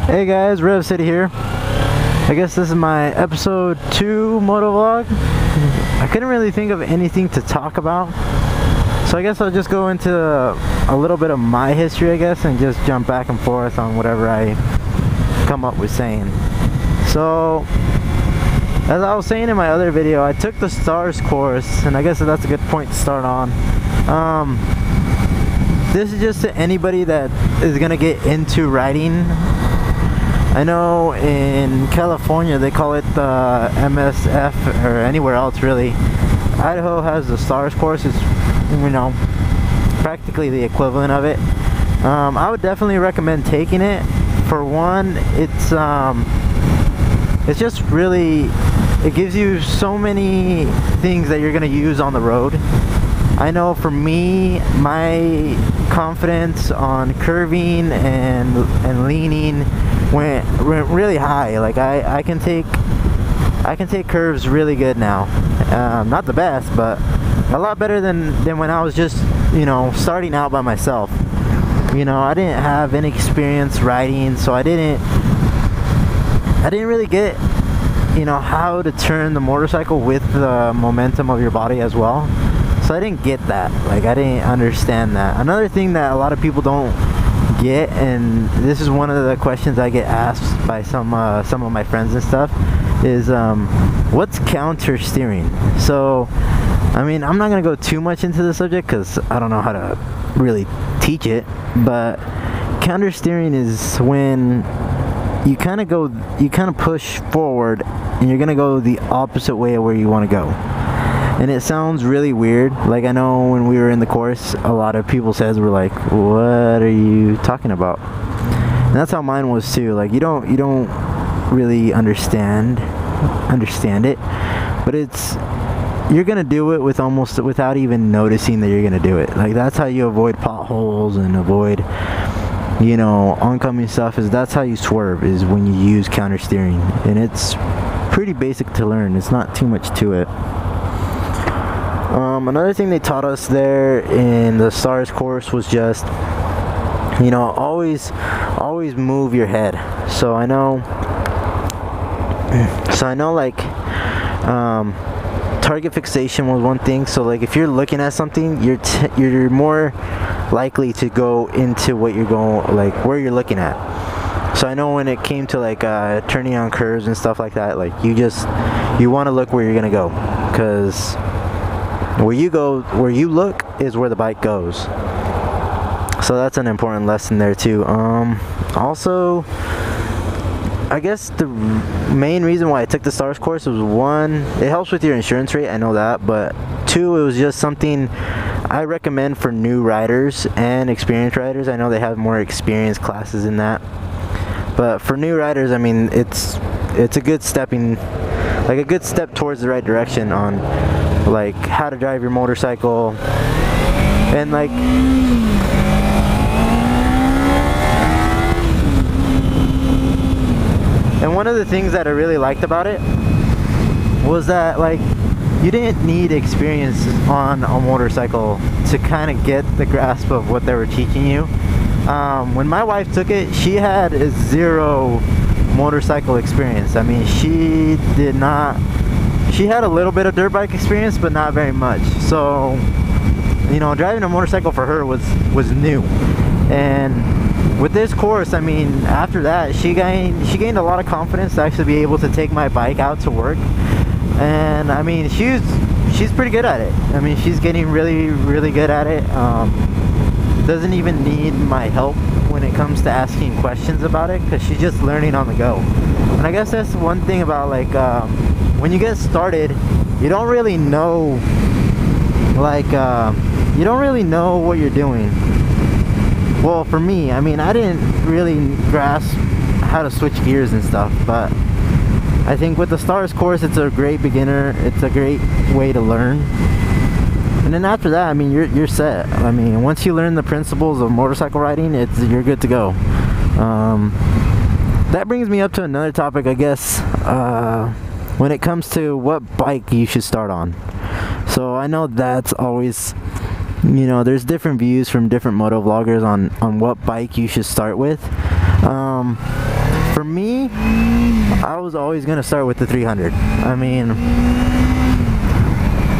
Hey guys, Rev City here. I guess this is my episode 2 motovlog. I couldn't really think of anything to talk about, so I guess I'll just go into a little bit of my history, I guess, and just jump back and forth on whatever I come up with saying. So, as I was saying in my other video, I took the STARS course, and I guess that's a good point to start on. This is just to anybody that is gonna get into riding. I know in California they call it the MSF, or anywhere else really. Idaho has the STARS course. It's, you know, practically the equivalent of it. I would definitely recommend taking it. For one, it's just really, it gives you so many things that you're gonna use on the road. I know for me, my confidence on curving and leaning went really high. Like I can take curves really good now. Not the best, but a lot better than when I was just, you know, starting out by myself. You know, I didn't have any experience riding, so I didn't really get, you know, how to turn the motorcycle with the momentum of your body as well. So I didn't get that. Like, I didn't understand that. Another thing that a lot of people don't get, and this is one of the questions I get asked by some of my friends and stuff, is what's counter steering? So, I mean, I'm not gonna go too much into the subject because I don't know how to really teach it, but counter steering is when you kind of push forward and you're gonna go the opposite way of where you want to go. And it sounds really weird. Like, I know when we were in the course, a lot of people's heads were like, what are you talking about? And that's how mine was too. Like, you don't really understand it, but you're gonna do it without even noticing that you're gonna do it. Like, that's how you avoid potholes and avoid, you know, oncoming stuff. That's how you swerve, is when you use counter steering. And it's pretty basic to learn. It's not too much to it. Another thing they taught us there in the STARS course was just, you know, always move your head. So I know like target fixation was one thing. So like, if you're looking at something, you're more likely to go into what you're going, like where you're looking at. So I know when it came to like turning on curves and stuff like that, like you want to look where you're gonna go, because where you look is where the bike goes. So that's an important lesson there too. Also, I guess the main reason why I took the STARS course was, one, it helps with your insurance rate, I know that, but two, it was just something I recommend for new riders and experienced riders. I know they have more experienced classes in that, but for new riders, I mean, it's a good step towards the right direction on like how to drive your motorcycle. And like, and one of the things that I really liked about it was that, like, you didn't need experience on a motorcycle to kind of get the grasp of what they were teaching you. When my wife took it, she had zero motorcycle experience. I mean, she had a little bit of dirt bike experience, but not very much. So, you know, driving a motorcycle for her was new. And with this course, I mean, after that, she gained a lot of confidence to actually be able to take my bike out to work. And I mean, she's pretty good at it. I mean, she's getting really, really good at it. Doesn't even need my help when it comes to asking questions about it, because she's just learning on the go. And I guess that's one thing about, like, when you get started, you don't really know, like, you don't really know what you're doing. Well, for me, I mean, I didn't really grasp how to switch gears and stuff, but I think with the STARS course, it's a great way to learn. And then after that, I mean, you're set. I mean, once you learn the principles of motorcycle riding, you're good to go. That brings me up to another topic, I guess, when it comes to what bike you should start on. So I know that's always, you know, there's different views from different motovloggers on what bike you should start with. for me, I was always gonna start with the 300. I mean,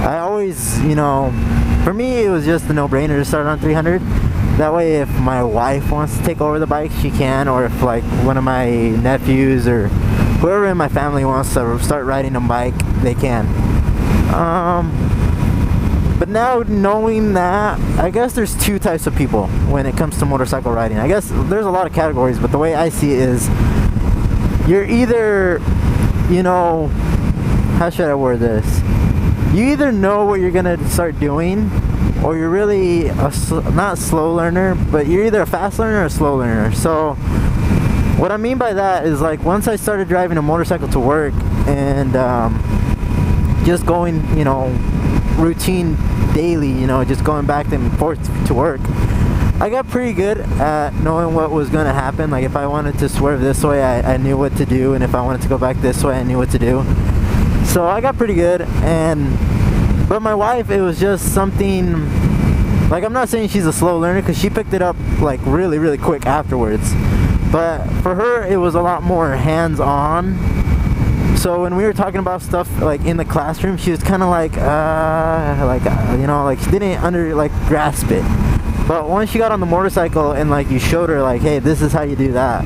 I always, for me it was just a no-brainer to start on 300. That way, if my wife wants to take over the bike, she can, or if like one of my nephews or whoever in my family wants to start riding a bike, they can. But now knowing that, I guess there's two types of people when it comes to motorcycle riding. I guess there's a lot of categories, but the way I see it is, you're either, how should I word this? You either know what you're gonna start doing, or you're really not slow learner, but you're either a fast learner or a slow learner. So what I mean by that is, like, once I started driving a motorcycle to work and just going, routine daily, just going back and forth to work, I got pretty good at knowing what was going to happen. Like, if I wanted to swerve this way, I knew what to do, and if I wanted to go back this way, I knew what to do. So I got pretty good. But my wife, it was just something, like, I'm not saying she's a slow learner, because she picked it up like really, really quick afterwards. But for her, it was a lot more hands-on. So when we were talking about stuff like in the classroom, she was kind of like she didn't grasp it. But once she got on the motorcycle and like you showed her like, hey, this is how you do that,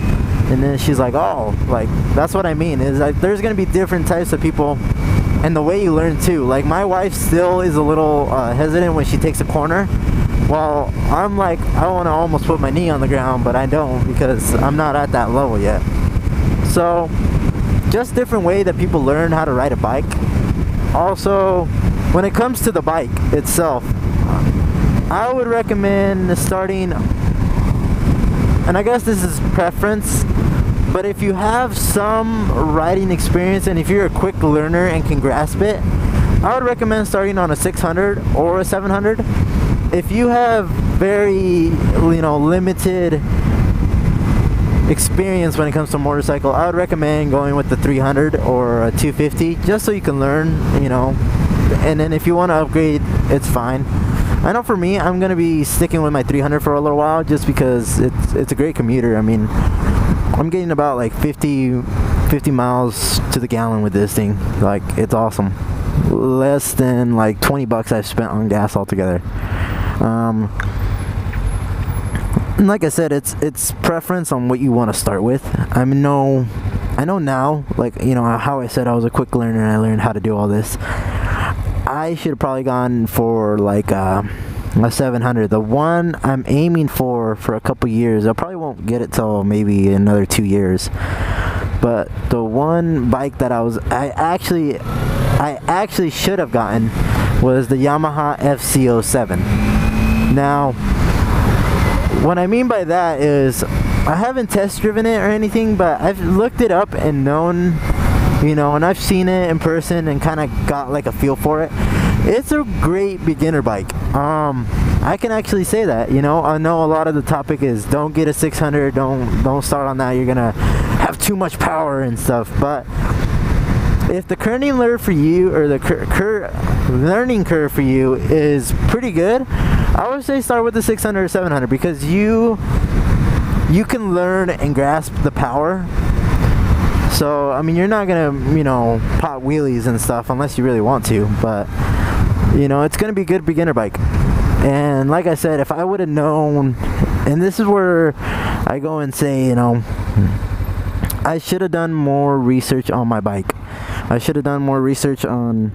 and then she's like, oh, like, that's what I mean, is like there's gonna be different types of people, and the way you learn too. Like, my wife still is a little hesitant when she takes a corner. Well, I'm like, I want to almost put my knee on the ground, but I don't, because I'm not at that level yet. So just different way that people learn how to ride a bike. Also, when it comes to the bike itself, I would recommend starting, and I guess this is preference, but if you have some riding experience and if you're a quick learner and can grasp it, I would recommend starting on a 600 or a 700. If you have very, limited experience when it comes to motorcycle, I would recommend going with the 300 or a 250, just so you can learn, and then if you want to upgrade, it's fine. I know for me, I'm going to be sticking with my 300 for a little while, just because it's a great commuter. I mean, I'm getting about like 50 miles to the gallon with this thing. Like, it's awesome. Less than like $20 I've spent on gas altogether. And like I said, it's preference on what you want to start with. I know now, like, how I said I was a quick learner and I learned how to do all this. I should have probably gone for like a 700. The one I'm aiming for a couple years. I probably won't get it till maybe another 2 years. But the one bike that I actually should have gotten was the Yamaha FZ07. Now, what I mean by that is, I haven't test driven it or anything, but I've looked it up and known, and I've seen it in person and kind of got like a feel for it. It's a great beginner bike. I can actually say that. I know a lot of the topic is don't get a 600, don't start on that, you're gonna have too much power and stuff. But if the learning curve for you, or the learning curve for you is pretty good, I would say start with the 600 or 700, because you can learn and grasp the power. So, I mean, you're not gonna, pop wheelies and stuff unless you really want to, but, it's gonna be a good beginner bike. And like I said, if I would have known, and this is where I go and say, I should have done more research on my bike. I should have done more research on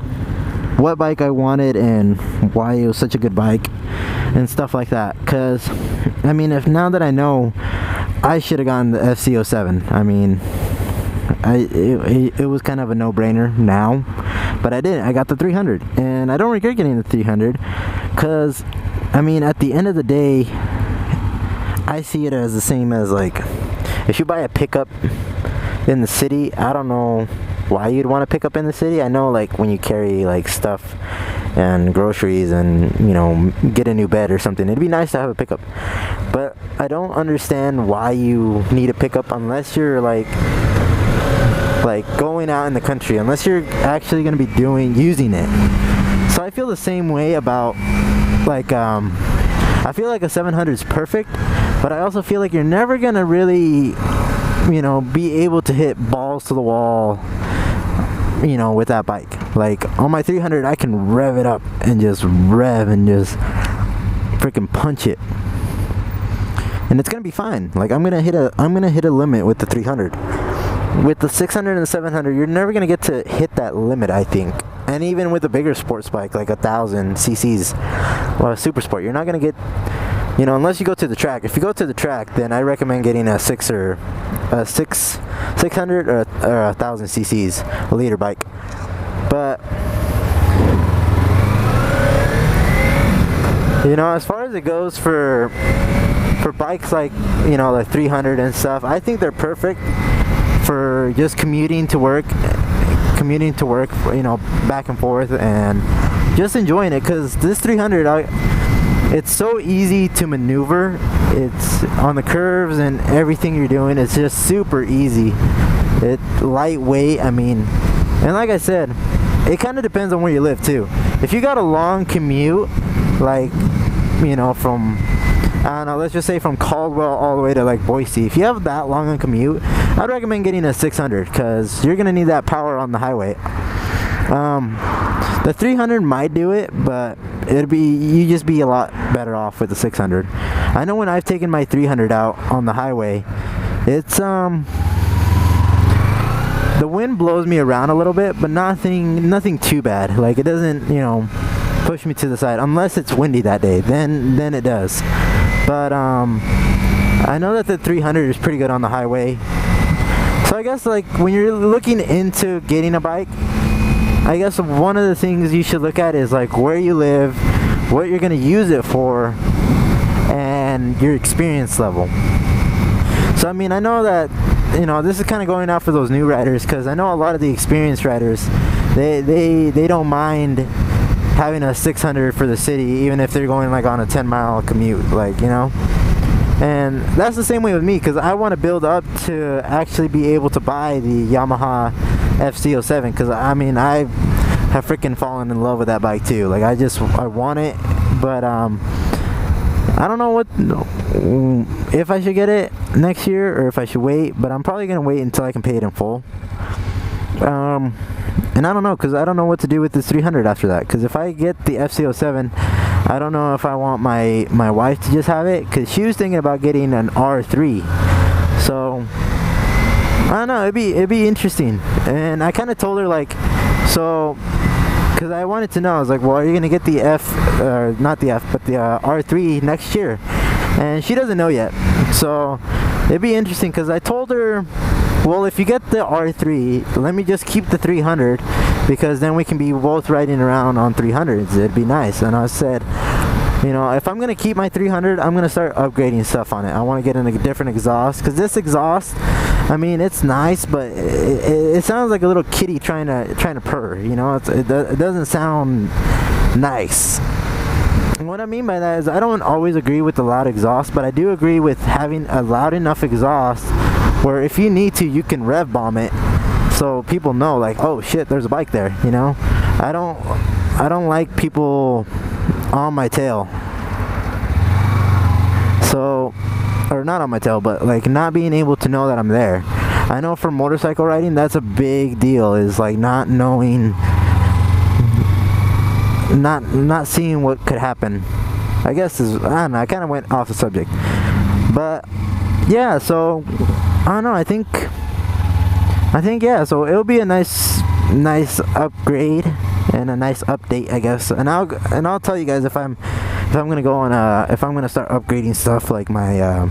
what bike I wanted and why it was such a good bike and stuff like that. Because, I mean, now that I know, I should have gotten the FZ07. I mean, it was kind of a no-brainer now, but I didn't. I got the 300, and I don't regret getting the 300, because, I mean, at the end of the day, I see it as the same as, like, if you buy a pickup in the city, I don't know why you'd want to pick up in the city. I know, like, when you carry like stuff and groceries and get a new bed or something, it'd be nice to have a pickup, but I don't understand why you need a pickup unless you're like going out in the country, unless you're actually going to be using it. So I feel the same way about like I feel like a 700 is perfect, but I also feel like you're never gonna really you know, be able to hit balls to the wall, you know, with that bike. Like on my 300, I can rev it up and just rev and just freaking punch it, and it's gonna be fine. Like I'm gonna hit a limit with the 300. With the 600 and the 700, you're never gonna get to hit that limit, I think. And even with a bigger sports bike like 1,000 cc's, well, a super sport, you're not gonna get, you know, unless you go to the track. If you go to the track, then I recommend getting a 600 or a 1,000 cc's, a liter bike. But you know, as far as it goes for bikes like, you know, like 300 and stuff, I think they're perfect for just commuting to work, you know, back and forth, and just enjoying it. Because this 300, it's so easy to maneuver. It's on the curves and everything you're doing. It's just super easy. It's lightweight. I mean, and like I said, it kind of depends on where you live too. If you got a long commute, like, you know, from, I don't know, let's just say from Caldwell all the way to like Boise. If you have that long a commute, I'd recommend getting a 600 because you're gonna need that power on the highway. The 300 might do it, but you just be a lot better off with the 600. I know when I've taken my 300 out on the highway, it's the wind blows me around a little bit, but nothing too bad. Like it doesn't, you know, push me to the side unless it's windy that day. Then it does. But I know that the 300 is pretty good on the highway. So I guess like when you're looking into getting a bike, I guess one of the things you should look at is like where you live, what you're gonna use it for, and your experience level. So I mean, I know that, you know, this is kind of going out for those new riders, because I know a lot of the experienced riders, they don't mind having a 600 for the city, even if they're going like on a 10-mile commute, like, you know. And that's the same way with me, because I want to build up to actually be able to buy the Yamaha FC07, because I mean, I have freaking fallen in love with that bike too. Like I want it, but I don't know if I should get it next year or if I should wait, but I'm probably gonna wait until I can pay it in full. And I don't know, because I don't know what to do with this 300 after that. Because if I get the FC07, I don't know if I want my wife to just have it, because she was thinking about getting an R3. So I don't know, it'd be interesting. And I kind of told her like, so, because I wanted to know, I was like, well, are you gonna get the not the F, but the R3 next year? And she doesn't know yet. So it'd be interesting, because I told her, well, if you get the R3, let me just keep the 300, because then we can be both riding around on 300s. It'd be nice. And I said, you know, if I'm gonna keep my 300, I'm gonna start upgrading stuff on it. I want to get in a different exhaust, because this exhaust, I mean, it's nice, but it sounds like a little kitty trying to purr. You know, it doesn't sound nice. And what I mean by that is I don't always agree with the loud exhaust, but I do agree with having a loud enough exhaust where if you need to, you can rev bomb it, so people know, like, oh shit, there's a bike there. You know, I don't like people on my tail. So, or not on my tail, but like not being able to know that I'm there. I know for motorcycle riding, that's a big deal, is like not knowing, not seeing what could happen. I guess I don't know, I kind of went off the subject, but yeah. So I don't know, I think yeah, so it'll be a nice upgrade and a nice update, I guess. And I'll tell you guys if I'm gonna go on if I'm gonna start upgrading stuff like my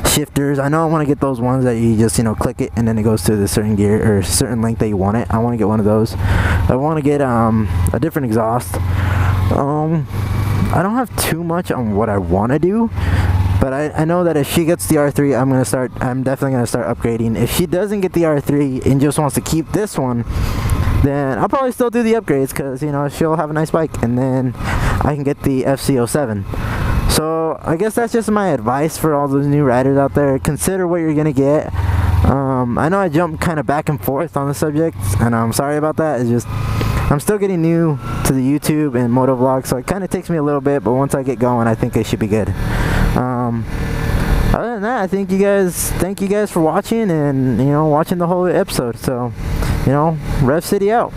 shifters. I know I want to get those ones that you just, you know, click it and then it goes to the certain gear or certain length that you want it. I want to get one of those. I want to get a different exhaust. I don't have too much on what I want to do, but I know that if she gets the R3, I'm definitely gonna start upgrading. If she doesn't get the R3 and just wants to keep this one, then I'll probably still do the upgrades, because, you know, she'll have a nice bike, and then I can get the FC07. So I guess that's just my advice for all those new riders out there. Consider what you're gonna get. I know I jumped kind of back and forth on the subject, and I'm sorry about that. It's just I'm still getting new to the YouTube and motovlog, so it kind of takes me a little bit, but once I get going, I think it should be good. other than that, thank you guys for watching and, watching the whole episode. So, Rev City out.